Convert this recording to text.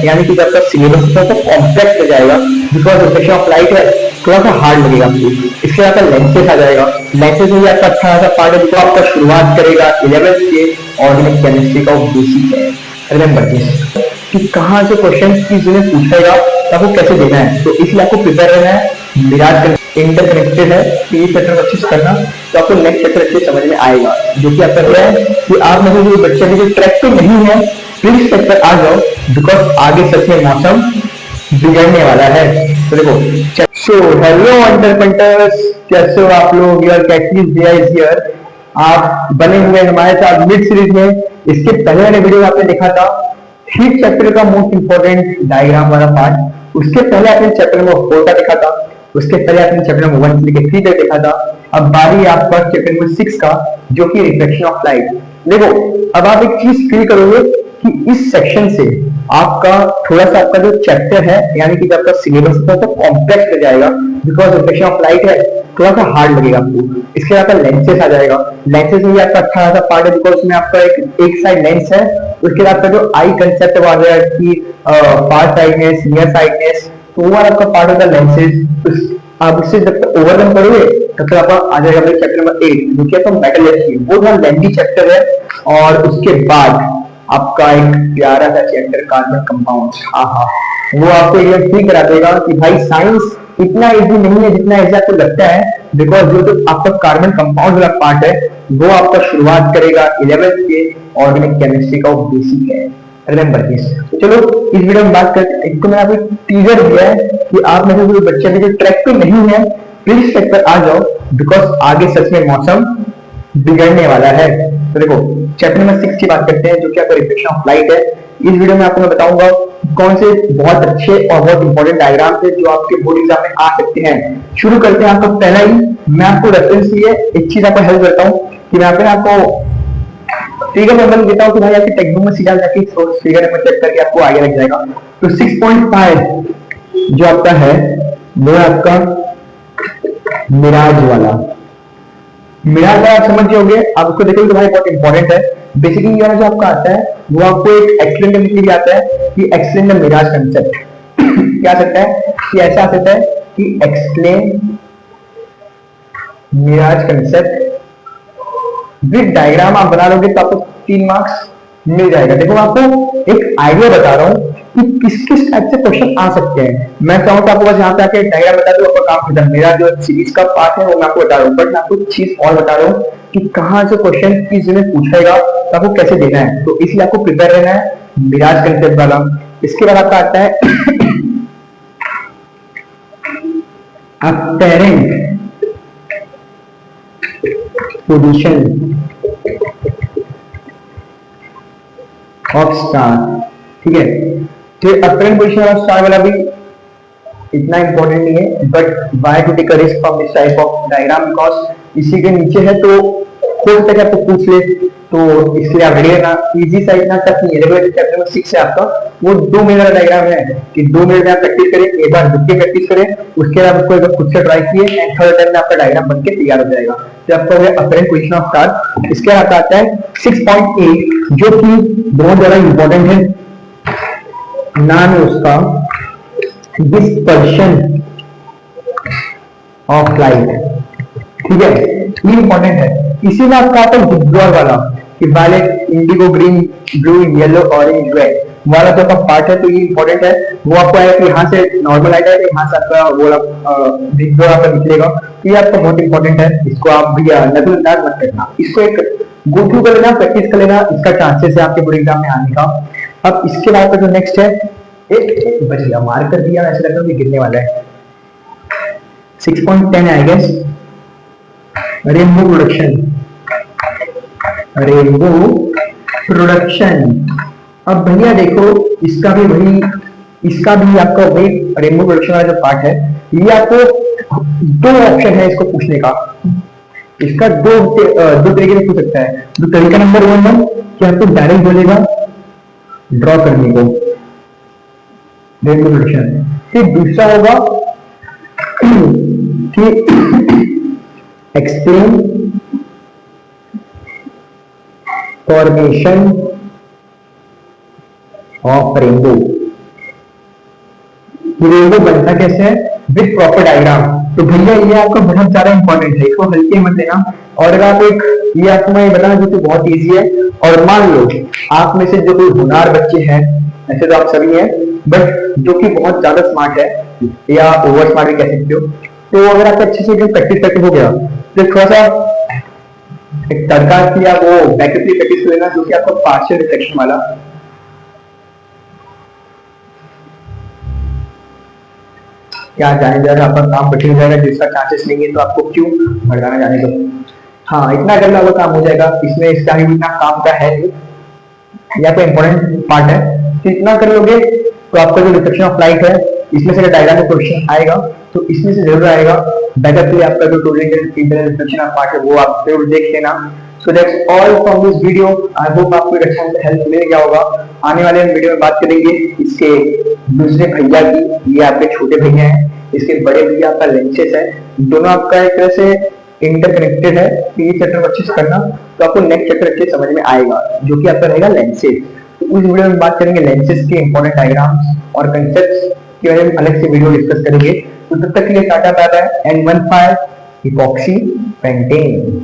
यानी कि जब तक सिलेबस थोड़ा सा कॉम्प्लेक्स हो जाएगा, बिकॉज रिफ्लेक्शन ऑफ लाइट है, थोड़ा सा हार्ड लगेगा आपको। इसके बाद आपका लेंसेज आ जाएगा। लेंसेज में भी आपका अच्छा खासा पार्ट है, जो आपका शुरुआत करेगा 11th के ऑर्गेनिक केमिस्ट्री का बेसिक है। रिमेंबर दिस कि कहाँ से क्वेश्चन किस में पूछेगा, तो आपको कैसे देना है, तो इसलिए आपको प्रिपेयर रहना है। मिराज इंटरकनेक्टेड है, पीवी पैटर्न अच्छे से करना, तो आपको नेक्स्ट चैप्टर अच्छे समझ में आएगा। जो कि आपका क्या है कि आप में से जो बच्चे अभी जो ट्रैक पे नहीं है, प्लीज ट्रैक पर आ जाओ, बिकॉज आगे सच में मौसम बिगड़ने वाला है। तो देखो, सो हेलो अंडरपेंटर्स, कैसे हो आप लोग? योर कैटलीज दिया इज हियर। आप बने हुए हैं हमारे साथ मिड सीरीज में। इसके पहले वाले वीडियो आपने देखा था हीट चैप्टर का मोस्ट इंपोर्टेंट डायग्राम वाला पार्ट। उसके पहले आपने चैप्टर नंबर 4 का देखा था। उसके पहले आपने चैप्टर नंबर 1 से लेकर 3 तक देखा था। अब बारी है आपका चैप्टर नंबर 6 का, जो कि रिफ्लेक्शन ऑफ लाइट। देखो, अब आप एक चीज फील करोगे कि इस सेक्शन से आपका थोड़ा सा आपका जो चैप्टर है, यानी कि जब आपका सिलेबस थोड़ा सा कॉम्प्लेक्स हो जाएगा, बिकॉज रिफ्लेक्शन ऑफ लाइट है, थोड़ा सा हार्ड लगेगा आपको। इसके बाद लेंसेज आ जाएगा। लेंसेज में भी आपका अच्छा खासा पार्ट है, बिकॉज उसमें आपका एक साइड लेंस है। उसके बाद का जो आई कंसेप्ट आ गया कि फार साइडनेस, नियर साइडनेस, तो वो वाला आपका पार्ट होता है लेंसेज। आप उससे जब तक ओवरकम करोगे तब तक आपका आ जाएगा चैप्टर नंबर 8, जो कि आपका मेटलर्जी। वो थोड़ा लेंथी चैप्टर है। और उसके बाद आपका एक प्यारा सा चैप्टर कार्बन कंपाउंड। हाँ हाँ, वो आपको ये फील करा देगा कि भाई साइंस इतना इजी नहीं है जितना इजी आपको लगता है, बिकॉज जो तो आपका कार्बन कंपाउंड वाला पार्ट है, वो आपका शुरुआत करेगा 11th के ऑर्गेनिक केमिस्ट्री का बेसिक है। Remember this. तो चलो इस वीडियो में बात करते हैं। इसको मैंने आपको टीजर दिया है कि आप में से कोई बच्चे अभी जो ट्रैक पे नहीं है, प्लीज ट्रैक पर आ जाओ, बिकॉज आगे सच में मौसम बिगड़ने वाला है। तो देखो, चैप्टर नंबर 6 की बात करते हैं, जो कि आपका रिफ्लेक्शन ऑफ लाइट है। इस वीडियो में आपको मैं बताऊंगा कौन से बहुत अच्छे और बहुत इंपॉर्टेंट डायग्राम थे जो आपके बोर्ड एग्जाम में आ सकते हैं। शुरू करते हैं। आपका पहला ही मैं आपको रेफरेंस दिए एक चीज आपको हेल्प करता हूँ कि मैं आपको फिगर नंबर देता हूँ कि भाई आपकी टेक्स्ट बुक में सीधा जाके फिगर नंबर चेक करके आपको आगे लग जाएगा। तो 6.5 जो आपका है वो है आपका मिराज वाला। मिराज वाला आप समझ जाओगे, आप उसको देखोगे तो भाई बहुत इंपॉर्टेंट है। बेसिकली ये वाला जो आपका आता है वो आपको एक एक्सप्लेन करने के लिए आता है कि एक्सप्लेन द मिराज कंसेप्ट। क्या आ सकता है कि ऐसा आ सकता है कि explain mirage concept with diagram. आप बना लोगे तो आपको 3 मार्क्स मिल जाएगा। देखो, मैं आपको एक आइडिया बता रहा हूँ कि किस किस टाइप से क्वेश्चन आ सकते हैं। मैं चाहूँ तो आपको बस यहाँ पे आके डायग्राम बता दूं, आपका काम खत्म। मेरा जो सीरीज का पार्ट है वो मैं आपको बता रहा हूँ, बट मैं आपको चीज और बता रहा हूँ कि कहाँ से क्वेश्चन किस में पूछेगा, तो आपको कैसे देना है। तो इसलिए आपको प्रिपेयर रहना है मिराज कंसेप्ट वाला। इसके बाद आपका आता है अपेरेंट पोजीशन ऑफ स्टार। ठीक है, तो अपेरेंट पोजीशन ऑफ स्टार वाला भी इतना इंपॉर्टेंट नहीं है, but why to take a risk from this type of diagram, because इसी के नीचे है तो हो सकता है आपको पूछ ले, तो इसलिए आप रेडी रहना। इजी सा इतना टफ नहीं है। देखो, चैप्टर नंबर 6 है आपका, वो 2 मिनट का डायग्राम है कि 2 मिनट में आप प्रैक्टिस करें, एक बार रुक के प्रैक्टिस करें, उसके बाद उसको एक बार खुद से ट्राई किए एंड थर्ड टाइम में आपका डायग्राम बनके तैयार हो जाएगा। तो आपका हो गया अपेरेंट पोजीशन ऑफ स्टार। इसके बाद आता है 6.8 जो कि बहुत ज्यादा इंपॉर्टेंट है। नाम है उसका डिस्पर्शन ऑफ लाइट। ठीक है, ये इंपॉर्टेंट है। इसी में आपका आता है विड्रॉल वाला कि violet, indigo, green, blue, yellow, orange, red वाला जो आपका पार्ट है, तो ये इंपॉर्टेंट है। वो आपको आएगा कि यहाँ से नॉर्मल आएगा, यहाँ से आपका वो विड्रॉल आपका निकलेगा। तो ये आपका बहुत इंपॉर्टेंट है, इसको आप भी नजरअंदाज मत करना। इसको एक गो थ्रू कर लेना, प्रैक्टिस कर लेना, इसका चांसेस है आपके बोर्ड एग्जाम में आने का। अब इसके बाद का जो नेक्स्ट है, एक बच गया, मार्क कर दिया, ऐसा लगता है कि गिरने वाला है। 6.10 I guess, rainbow production. Rainbow production. अब भैया देखो, इसका भी वही, इसका भी आपका वही रेनबो प्रोडक्शन वाला जो पार्ट है, ये आपको 2 ऑप्शन है इसको पूछने का। इसका दो तरीके से पूछ सकता है। तो तरीका नंबर 1 है कि आपको डायरेक्ट बोलेगा ड्रॉ करने को रेनबो प्रोडक्शन। फिर दूसरा होगा कि explain formation of rainbow. Rainbow बनता कैसे है विद प्रॉपर डायग्राम। तो भैया ये आपका बहुत ज्यादा इंपॉर्टेंट है, इसको हल्के मत लेना। और अगर आप एक ये आपको मैं बताना जो कि बहुत इजी है, और मान लो आप में से जो कोई होनहार बच्चे हैं, ऐसे तो आप सभी हैं, बट जो कि बहुत ज्यादा स्मार्ट है या ओवर स्मार्ट भी कह सकते हो, तो अगर आप अच्छे से प्रैक्टिस करके हो गया तो थोड़ा सा एक तड़का किया वो बैकअप की प्रैक्टिस लेना, जो कि आपका पार्शियल रिफ्लेक्शन वाला क्या जाने जाएगा आपका काम कठिन हो जाएगा, जिसका चांसेस नहीं है तो आपको क्यों भड़काना जाने दो। हाँ इतना करना आपका काम हो जाएगा, इसमें इसका ही इतना काम का है नहीं, या तो इम्पोर्टेंट पार्ट है। तो इतना कर लोगे तो आपका जो रिफ्लेक्शन ऑफ लाइट है इसमें से डायग्राम में क्वेश्चन आएगा तो इसमें से जरूर आएगा। बैकअप के लिए आपका जो total internal reflection of part है वो आप जरूर देख लेना। So that's all from this video. I hope आपको एक अच्छा हेल्प मिल गया होगा। आने वाले वीडियो में बात करेंगे इसके दूसरे भैया की, ये आपके छोटे भैया हैं, इसके बड़े भैया आपका लेंसेज है, दोनों आपका एक तरह से इंटरकनेक्टेड है। ये चैप्टर अच्छे से करना तो आपको नेक्स्ट चैप्टर अच्छे समझ में आएगा, जो कि आपका रहेगा लेंसेज। तो उस वीडियो में बात करेंगे लेंसेज के इंपॉर्टेंट डायग्राम्स और कंसेप्ट्स के बारे में अलग से वीडियो डिस्कस करेंगे। तो तब तक के लिए टाटा bye bye and 15 epoxy painting.